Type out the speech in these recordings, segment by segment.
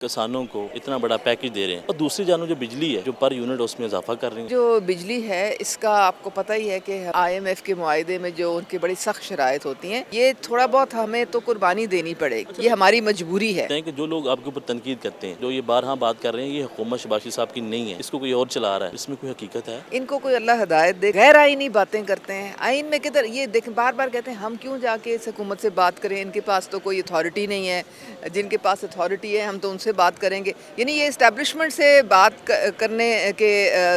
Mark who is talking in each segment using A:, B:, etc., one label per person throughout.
A: کسانوں کو اتنا بڑا پیکج دے رہے ہیں اور دوسری جانب جو بجلی ہے جو پر یونٹ اس میں اضافہ کر رہی ہیں.
B: جو بجلی ہے اس کا آپ کو پتہ ہی ہے کہ IMF کے معاہدے میں جو ان کی بڑی سخت شرائط ہوتی ہیں، یہ تھوڑا بہت ہمیں تو قربانی دینی پڑے گی، یہ ہماری مجبوری ہے.
A: کہ جو لوگ آپ کے اوپر تنقید کرتے ہیں، جو یہ بارہا بات کر رہے ہیں، یہ حکومت شباشی صاحب کی نہیں ہے، اس کو کوئی اور چلا رہا ہے، اس میں کوئی حقیقت ہے؟
B: ان کو کوئی اللہ ہدایت دے. غیر آئینی باتیں کرتے ہیں. آئین میں کدھر یہ دیکھیں، بار بار کہتے ہیں ہم کیوں جا کے اس حکومت سے بات کریں، ان کے پاس تو کوئی اتھارٹی نہیں ہے. جن کے پاس اتھارٹی ہے ہم تو ان سے بات کریں گے. یعنی یہ اسٹیبلشمنٹ سے بات کرنے کے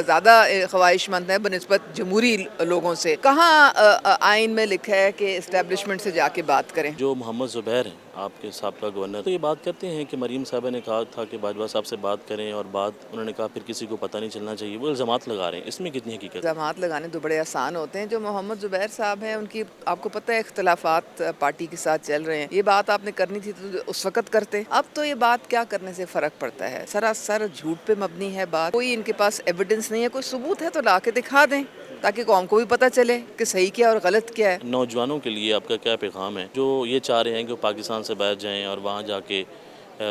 B: زیادہ خواہش مند ہے بنسبت جمہوری لوگوں سے. کہاں آئین میں لکھا ہے کہ اسٹیبلشمنٹ سے جا کے بات کریں؟
A: جو محمد زبیر ہیں آپ کے سابقہ گورنر، تو یہ بات کرتے ہیں کہ مریم صاحبہ نے کہا تھا کہ باجوہ صاحب سے بات کریں، اور بات انہوں نے کہا پھر کسی کو پتہ نہیں چلنا چاہیے. وہ الزامات لگا رہے ہیں، اس میں کتنی حقیقت؟
B: الزامات لگانے تو بڑے آسان ہوتے ہیں. جو محمد زبیر صاحب ہیں ان کی آپ کو پتہ ہے اختلافات پارٹی کے ساتھ چل رہے ہیں. یہ بات آپ نے کرنی تھی تو اس وقت کرتے. اب تو یہ بات کیا کرنے سے فرق پڑتا ہے؟ سراسر جھوٹ پہ مبنی ہے بات. کوئی ان کے پاس ایویڈنس نہیں ہے، کوئی ثبوت ہے تو لا کے دکھا دیں تاکہ قوم کو بھی پتہ چلے کہ صحیح کیا اور غلط کیا ہے.
A: نوجوانوں کے لیے آپ کا کیا پیغام ہے جو یہ چاہ رہے ہیں کہ وہ پاکستان سے باہر جائیں اور وہاں جا کے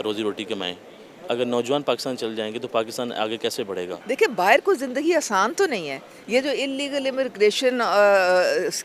A: روزی روٹی کمائیں؟ اگر نوجوان پاکستان چل جائیں گے تو پاکستان آگے کیسے بڑھے گا؟
B: دیکھیں، باہر کو زندگی آسان تو نہیں ہے. یہ جو انلیگل امیگریشن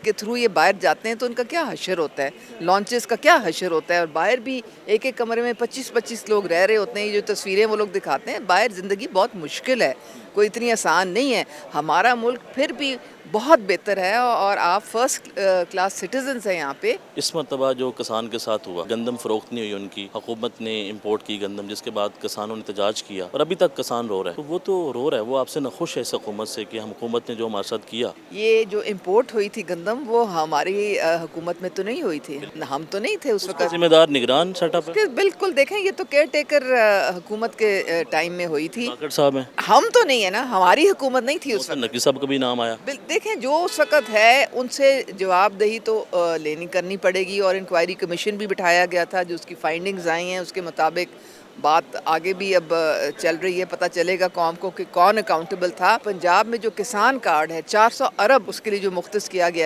B: کے تھرو یہ باہر جاتے ہیں تو ان کا کیا حشر ہوتا ہے، لانچز کا کیا حشر ہوتا ہے. اور باہر بھی ایک ایک کمرے میں 25 لوگ رہ رہے ہوتے ہیں. یہ جو تصویریں وہ لوگ دکھاتے ہیں، باہر زندگی بہت مشکل ہے، کوئی اتنی آسان نہیں ہے. ہمارا ملک پھر بھی بہت بہتر ہے اور آپ فرسٹ کلاس سٹیزنز ہیں یہاں پہ.
A: اس مرتبہ جو کسان کے ساتھ ہوا، گندم فروخت نہیں ہوئی ان کی، حکومت نے امپورٹ کی گندم، جس کے بعد کسانوں نے احتجاج کیا اور ابھی تک کسان رو رہا ہے. تو وہ تو رو رہا ہے، وہ آپ سے ناخوش ہے اس حکومت سے کہ ہم حکومت نے جو ہمارے ساتھ کیا.
B: یہ جو امپورٹ ہوئی تھی گندم وہ ہماری حکومت میں تو نہیں ہوئی تھی، ہم تو نہیں تھے اس وقت.
A: ذمہ دار نگران سیٹ اپ ہے.
B: بالکل، دیکھیں یہ تو کیئر ٹیکر حکومت کے ٹائم میں ہوئی تھی.
A: کاکڑ صاحب ہیں،
B: ہم تو نہیں ہے نا، ہماری حکومت نہیں تھی اس وقت.
A: نقوی صاحب کا بھی نام آیا.
B: دیکھیں جو اس وقت ہے ان سے جواب دہی تو کرنی پڑے گی. اور انکوائری کمیشن بھی بٹھایا گیا تھا، جو اس کی فائنڈنگز آئی ہیں اس کے مطابق بات آگے بھی اب چل رہی ہے. پتہ چلے گا قوم کو کہ کون اکاؤنٹیبل تھا. پنجاب میں جو کسان کارڈ ہے 400 ارب اس کے لیے جو مختص کیا گیا ہے